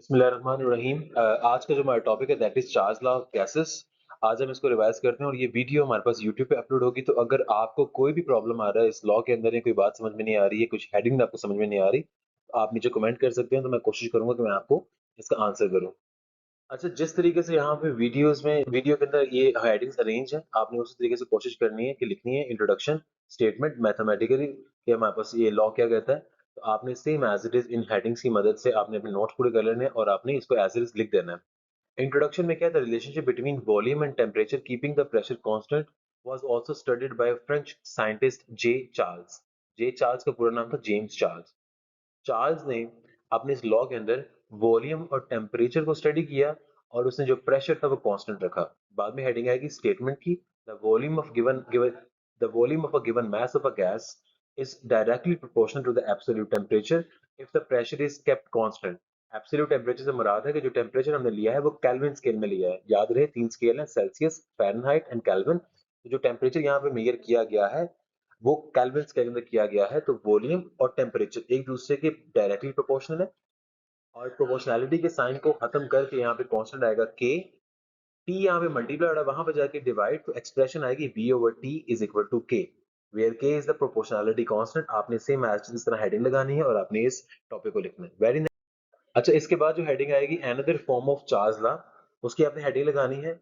बिस्मिल्लाहिर्रहमानिर्रहीम। आज का जो हमारा टॉपिक है that is Charles law of gases. आज हम इसको रिवाइज करते हैं और ये वीडियो हमारे पास यूट्यूब पे अपलोड होगी। तो अगर आपको कोई भी प्रॉब्लम आ रहा है इस लॉ के अंदर या कोई बात समझ में नहीं आ रही है, कुछ हेडिंग आपको समझ में नहीं आ रही, तो आप नीचे कमेंट कर सकते हैं, तो मैं कोशिश करूंगा कि मैं आपको इसका आंसर करूं। अच्छा, जिस तरीके से यहाँ पे वीडियो के अंदर ये हेडिंग्स अरेंज है, आपने उसी तरीके से कोशिश करनी है कि लिखनी है इंट्रोडक्शन स्टेटमेंट मैथमेटिकली कि हमारे पास ये लॉ क्या कहता है। तो आपने same as it is in headings की मदद से आपने अपने नोट्स पूरे कर लेने हैं और आपने इसको एज इट इज लिख देना है। इंट्रोडक्शन में क्या था, relationship between volume and temperature keeping the pressure constant was also studied by French scientist J Charles. J Charles का पूरा नाम था जेम्स चार्ल्स। चार्ल्स ने अपने इस लॉ के अंदर वॉल्यूम और टेम्परेचर को स्टडी किया और उसने जो प्रेशर था वो कांस्टेंट रखा। बाद में हेडिंग आएगी स्टेटमेंट की, the volume of given given the volume of a given mass of a gas is directly proportional to the absolute temperature if the pressure is kept constant। Absolute temperature से मुराद है कि जो temperature हमने लिया है वो kelvin scale में लिया है। याद रहे तीन स्केल है, सेल्सियस, फ़ारेनहाइट एंड केल्विन। तो जो टेम्परेचर यहाँ पे मेजर किया गया है वो केल्विन स्केल में किया गया है। तो वॉल्यूम और टेम्परेचर एक दूसरे के डायरेक्टली प्रोपोर्शनल है और प्रोपोर्शनैलिटी के साइन को खत्म करके यहाँ पे कांस्टेंट आएगा के। टी यहाँ पे मल्टीप्लाई हो रहा है, वहां पे जाके डिवाइड, तो एक्सप्रेशन आएगी v over T is equal to K, where K is the proportionality constant. आपने सेम एज इस तरह हेडिंग लगानी है और आपने इस टॉपिक को लिखना है। Very nice. अच्छा, इसके बाद जो हेडिंग आएगी another form of Charles law, उसकी आपने हेडिंग लगानी है।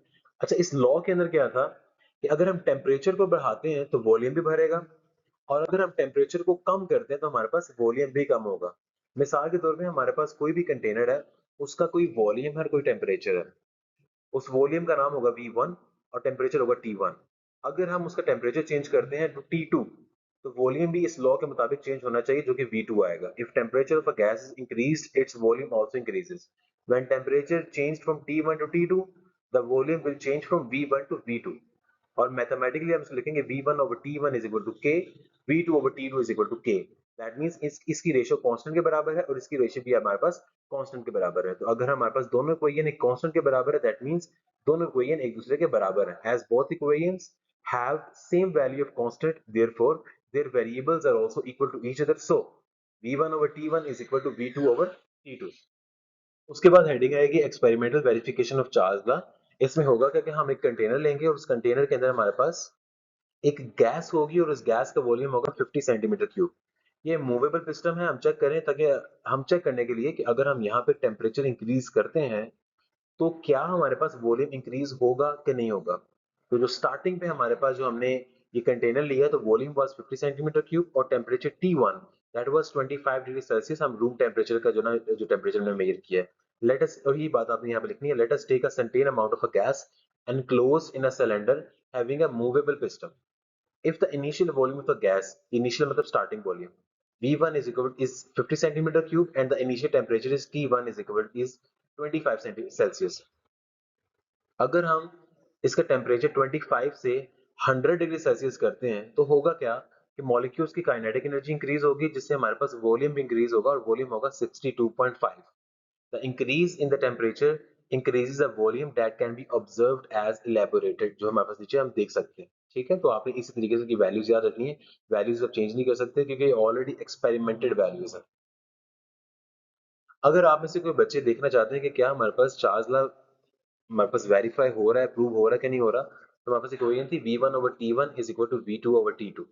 अच्छा, इस लॉ के अंदर क्या था कि अगर हम टेम्परेचर को बढ़ाते हैं तो वॉल्यूम भी बढ़ेगा और अगर हम टेम्परेचर को कम करते हैं तो हमारे पास वॉल्यूम भी कम होगा। मिसाल के तौर पे हमारे पास कोई भी कंटेनर है, उसका कोई वॉल्यूम है और कोई टेम्परेचर है। उस वॉल्यूम का नाम होगा V1 और टेम्परेचर होगा T1। अगर हम उसका टेम्परेचर चेंज करते हैं तो T2, तो वॉल्यूम भी इस लॉ के मुताबिक चेंज होना चाहिए जो कि V2 आएगा। If temperature of a gas is increased its volume also increases. When temperature changed from T1 to T2 the volume will change from V1 to V2। और मैथमेटिकली हम इसको लिखेंगे V1 over T1 is equal to K, V2 over T2 is equal to K। That means इसकी ratio constant के बराबर है और इसकी रेशियो भी हमारे पास कांस्टेंट के बराबर है। तो अगर हमारे पास दोनों इक्वेशन एक कांस्टेंट के बराबर है दैट मींस दोनों इक्वेशन एक दूसरे के बराबर है। As both equations have same value of constant therefore their variables are also equal to each other. So V1 over T1 is equal to V2 over T2। उसके बाद हेडिंग आएगी experimental verification of Charles law. इसमें होगा क्या कि हम एक container लेंगे और उस कंटेनर के अंदर हमारे पास एक गैस होगी और उस गैस का वॉल्यूम होगा 50 सेंटीमीटर क्यूब। ये मूवेबल पिस्टन है। हम चेक करें ताकि हम चेक करने के लिए कि अगर हम यहाँ पे टेम्परेचर इंक्रीज करते हैं तो क्या हमारे पास वॉल्यूम इंक्रीज होगा कि नहीं होगा। तो जो स्टार्टिंग पे हमारे पास जो हमने ये कंटेनर लिया तो वॉल्यूम वाज 50 सेंटीमीटर क्यूब और temperature T1 that was 25 degree Celsius. हम रूम टेम्परेचर का जो टेम्परेचर हमने मेजर किया है। लेट अस, और ये बात आपने यहाँ पे लिखनी है, let us take a certain amount of a gas enclosed in a cylinder having a movable piston। If the initial volume of the gas, initial मतलब starting volume, V1 is 50 centimeter cube and the initial temperature is T1 is 25 Celsius। अगर हम इसका temperature 25 से 100 degree Celsius करते हैं तो होगा क्या कि मॉलिक्यूल्स की काइनेटिक एनर्जी इंक्रीज होगी जिससे हमारे पास वॉल्यूम भी इंक्रीज होगा और वॉल्यूम होगा 62.5। The increase in the temperature increases the volume that can be observed as elaborated। जो हमारे पास नीचे हम देख सकते हैं। ठीक है, तो आपने इसी तरीके से की वैल्यूज याद रखनी है। वैल्यूज आप चेंज नहीं कर सकते क्योंकि ऑलरेडी एक्सपेरिमेंटेड वैल्यूज है। अगर आप में से कोई बच्चे देखना चाहते हैं कि क्या हमारे पास चार्ल्स लॉ हमारे पास वेरीफाई हो रहा है, प्रूव हो रहा है कि नहीं हो रहा, तो हमारे पास इक्वेशन थी V1 over T1 is equal to V2 over T2।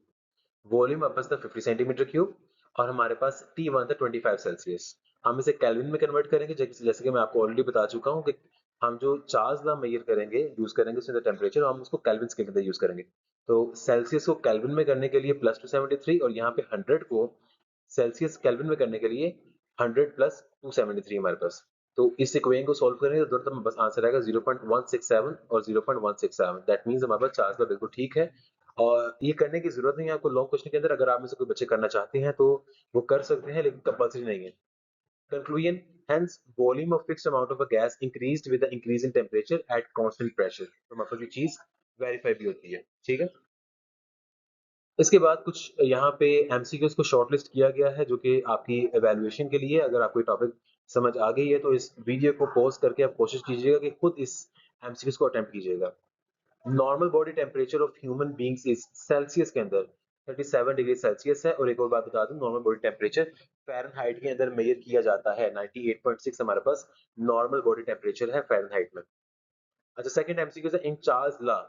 Volume हमारे पास था 50 सेंटीमीटर क्यूब और हमारे पास T1 था 25 सेल्सियस। हम इसे केल्विन में कन्वर्ट करेंगे जैसे कि मैं आपको ऑलरेडी बता चुका हूँ कि हम जो चार्ल्स लॉ मेजर करेंगे यूज करेंगे उसमें टेम्परेचर, हम उसको केल्विन के अंदर यूज करेंगे। तो सेल्सियस को केल्विन में करने के लिए +273 और यहाँ पे 100 को सेल्सियस केल्विन में करने के लिए 100 प्लस 273 हमारे पास। तो इस इक्वेशन को सॉल्व करेंगे तो दोनों तरफ बस आंसर आएगा 0.167 और 0.167। दैट मींस हमारे पास चार्ल्स लॉ बिल्कुल ठीक है और ये करने की जरूरत नहीं है आपको लॉन्ग क्वेश्चन के अंदर। अगर आप में से कोई बच्चे करना चाहते हैं तो वो कर सकते हैं लेकिन कंपल्सरी नहीं है। Conclusion, hence volume of fixed amount of a gas increased with the increase in temperature at constant pressure। तो मतलब ये चीज वेरीफाई भी होती है। ठीक है, इसके बाद कुछ यहाँ पे एमसीक्यूज को शॉर्टलिस्ट किया गया है जो कि आपकी एवेल्युएशन के लिए। अगर आपको टॉपिक समझ आ गई है तो इस वीडियो को पॉज करके आप कोशिश कीजिएगा कि खुद इस एमसीक्यूज को अटेम्प्ट कीजिएगा। Normal body temperature of human beings is Celsius के अंदर 37 डिग्री सेल्सियस है। और एक और बात बता दूं, नॉर्मल बॉडी टेम्परेचर फ़ारेनहाइट के अंदर मेजर किया जाता है। 98.6 हमारे पास नॉर्मल बॉडी टेम्परेचर है फ़ारेनहाइट में। अच्छा, सेकंड एमसीक्यू है in Charles law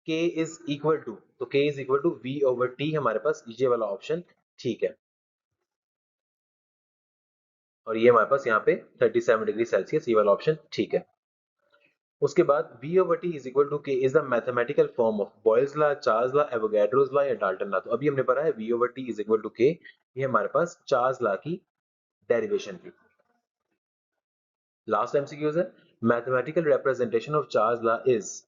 K is equal to, तो K is equal to V/T हमारे पास ये वाला ऑप्शन ठीक है। और ये हमारे पास यहाँ पे 37 डिग्री सेल्सियस ये वाला ऑप्शन ठीक है। उसके बाद V/T is equal to K is the mathematical form of Boyle's law, Charles law, Avogadro's law या डाल्टन लॉ। तो अभी हमने पढ़ा है V/T is equal to K, ये हमारे पास चार्ल्स लॉ की डेरिवेशन थी। लास्ट एमसीक्यूज है, mathematical representation of Charles law is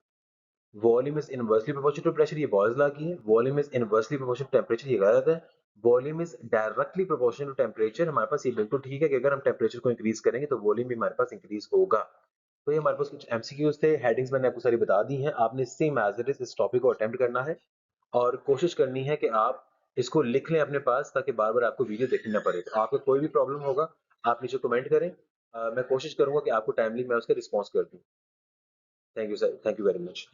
volume is inversely proportional to pressure, ये बॉयल्स लॉ की है। Volume is inversely proportional to temperature, ये गलत है। Volume is directly proportional to temperature, हमारे पास ये बिल्कुल ठीक है कि अगर हम टेम्परेचर को इंक्रीज करेंगे तो वॉल्यूम भी हमारे पास इंक्रीज होगा। तो ये हमारे पास कुछ एमसीक्यूज थे, हेडिंग्स मैंने आपको सारी बता दी हैं। आपने सेम एज इट इज इस टॉपिक को अटेम्प्ट करना है और कोशिश करनी है कि आप इसको लिख लें अपने पास, ताकि बार बार आपको वीडियो देखनी ना पड़े। तो आपको कोई भी प्रॉब्लम होगा आप नीचे कमेंट करें, मैं कोशिश करूंगा कि आपको टाइमली मैं उसका रिस्पॉन्स कर दूं। Thank you sir, thank you very much.